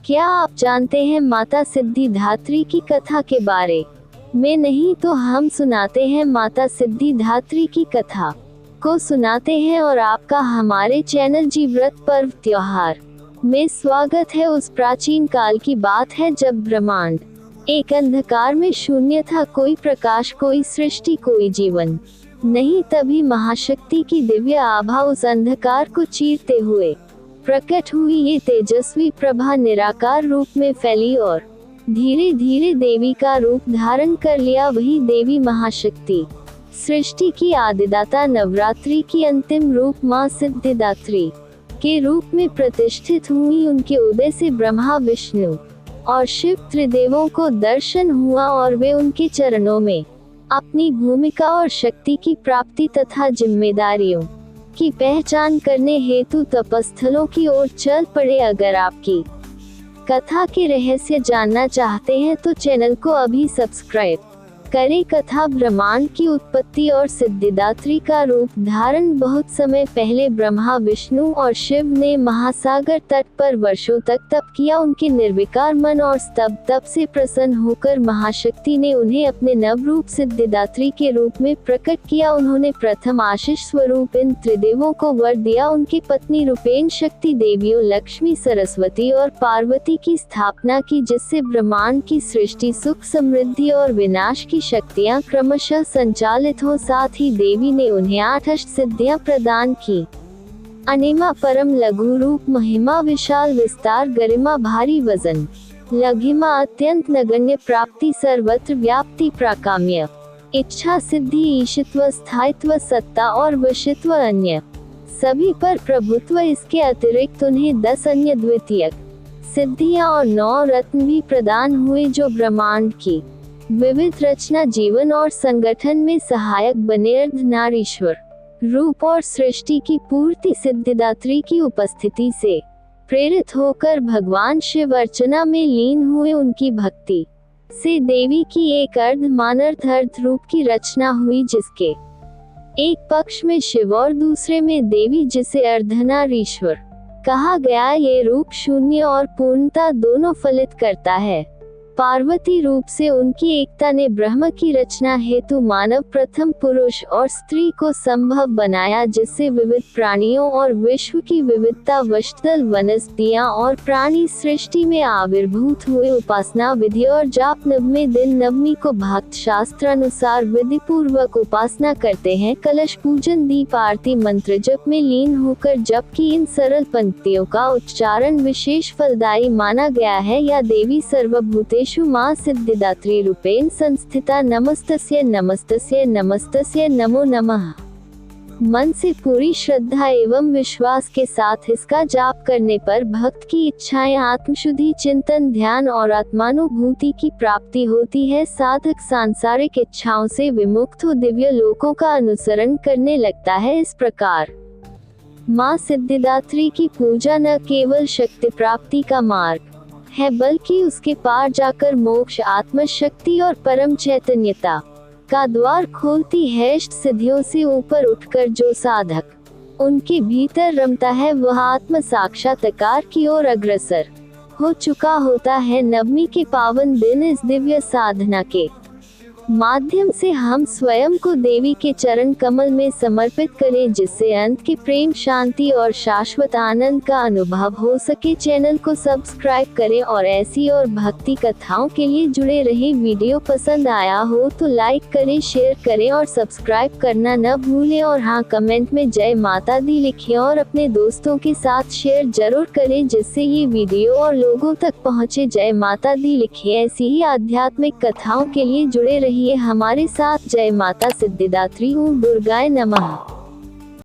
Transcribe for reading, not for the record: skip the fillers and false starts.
क्या आप जानते हैं माता सिद्धिदात्री की कथा के बारे में? नहीं तो हम सुनाते हैं माता सिद्धिदात्री की कथा को सुनाते हैं और आपका हमारे चैनल जी व्रत पर्व त्योहार में स्वागत है। उस प्राचीन काल की बात है जब ब्रह्मांड एक अंधकार में शून्य था, कोई प्रकाश, कोई सृष्टि, कोई जीवन नहीं। तभी महाशक्ति की दिव्य आभा उस अंधकार को चीरते हुए प्रकट हुई। ये तेजस्वी प्रभा निराकार रूप में फैली और धीरे धीरे देवी का रूप धारण कर लिया। वही देवी महाशक्ति सृष्टि की आदिदाता, नवरात्रि की अंतिम रूप मां सिद्धिदात्री के रूप में प्रतिष्ठित हुई। उनके उदय से ब्रह्मा, विष्णु और शिव त्रिदेवों को दर्शन हुआ और वे उनके चरणों में अपनी भूमिका और शक्ति की प्राप्ति तथा जिम्मेदारियों की पहचान करने हेतु तपस्थलों की ओर चल पड़े। अगर आपकी कथा के रहस्य जानना चाहते हैं तो चैनल को अभी सब्सक्राइब करें। कथा ब्रह्मांड की उत्पत्ति और सिद्धिदात्री का रूप धारण। बहुत समय पहले ब्रह्मा, विष्णु और शिव ने महासागर तट पर वर्षों तक तप किया। उनके निर्विकार मन और तप से प्रसन्न होकर महाशक्ति ने उन्हें अपने नव रूप सिद्धिदात्री के रूप में प्रकट किया। उन्होंने प्रथम आशीष स्वरूप इन त्रिदेवों को वर दिया। उनकी पत्नी रूपेण शक्ति देवियों लक्ष्मी, सरस्वती और पार्वती की स्थापना की, जिससे ब्रह्मांड की सृष्टि, सुख, समृद्धि और विनाश की शक्तियां क्रमशः संचालित हो। साथ ही देवी ने उन्हें 8 अष्ट सिद्धियां प्रदान की। अनिमा, परम लघु रूप, महिमा विशाल, विस्तार, गरिमा, भारी वजन, लघिमा, अत्यंत नगण्य, प्राप्ति, सर्वत्र व्याप्ति, प्राकाम्य, इच्छा सिद्धि, ईशित्व, स्थायित्व, सत्ता और वशित्व, अन्य सभी पर प्रभुत्व। इसके अतिरिक्त उन्हें 10 अन्य द्वितीयक सिद्धियां और 9 रत्न भी प्रदान हुए, जो ब्रह्मांड की विविध रचना, जीवन और संगठन में सहायक बने। अर्धनारीश्वर रूप और सृष्टि की पूर्ति। सिद्धिदात्री की उपस्थिति से प्रेरित होकर भगवान शिव अर्चना में लीन हुए। उनकी भक्ति से देवी की एक अर्ध रूप की रचना हुई, जिसके एक पक्ष में शिव और दूसरे में देवी, जिसे अर्धनारीश्वर कहा गया। ये रूप शून्य और पूर्णता दोनों फलित करता है। पार्वती रूप से उनकी एकता ने ब्रह्म की रचना हेतु मानव, प्रथम पुरुष और स्त्री को संभव बनाया, जिससे विविध प्राणियों और विश्व की विविधता, वृक्षदल, वनस्पतियां और प्राणी सृष्टि में आविर्भूत हुए। उपासना विधि और जाप। नवमे दिन नवमी को भक्त शास्त्र अनुसार विधि पूर्वक उपासना करते हैं। कलश पूजन, दीप आरती, मंत्र जप में लीन होकर जबकि इन सरल पंक्तियों का उच्चारण विशेष फलदायी माना गया है। या देवी सर्वभूते मां सिद्धिदात्री रूपेण संस्थिता, नमस्तस्यै नमस्तस्यै नमस्तस्यै नमो नमः। मन से पूरी श्रद्धा एवं विश्वास के साथ इसका जाप करने पर भक्त की इच्छाएं, आत्मशुद्धि, चिंतन, ध्यान और आत्मानुभूति की प्राप्ति होती है। साधक सांसारिक इच्छाओं से विमुक्त हो दिव्य लोकों का अनुसरण करने लगता है। इस प्रकार मां सिद्धिदात्री की पूजा न केवल शक्ति प्राप्ति का मार्ग है, बल्कि उसके पार जाकर मोक्ष, आत्मशक्ति और परम चैतन्यता का द्वार खोलती है। इष्ट सिद्धियों से ऊपर उठकर जो साधक उनके भीतर रमता है, वह आत्म साक्षात्कार की ओर अग्रसर हो चुका होता है। नवमी के पावन दिन इस दिव्य साधना के माध्यम से हम स्वयं को देवी के चरण कमल में समर्पित करें, जिससे अंत के प्रेम, शांति और शाश्वत आनंद का अनुभव हो सके। चैनल को सब्सक्राइब करें और ऐसी और भक्ति कथाओं के लिए जुड़े रहें। वीडियो पसंद आया हो तो लाइक करें, शेयर करें और सब्सक्राइब करना न भूलें। और हाँ, कमेंट में जय माता दी लिखें और अपने दोस्तों के साथ शेयर जरूर करें, जिससे ये वीडियो और लोगों तक पहुँचे। जय माता दी लिखें। ऐसी ही आध्यात्मिक कथाओं के लिए जुड़े रहिए हमारे साथ। जय माता सिद्धिदात्री। ओम दुर्गाय नमः।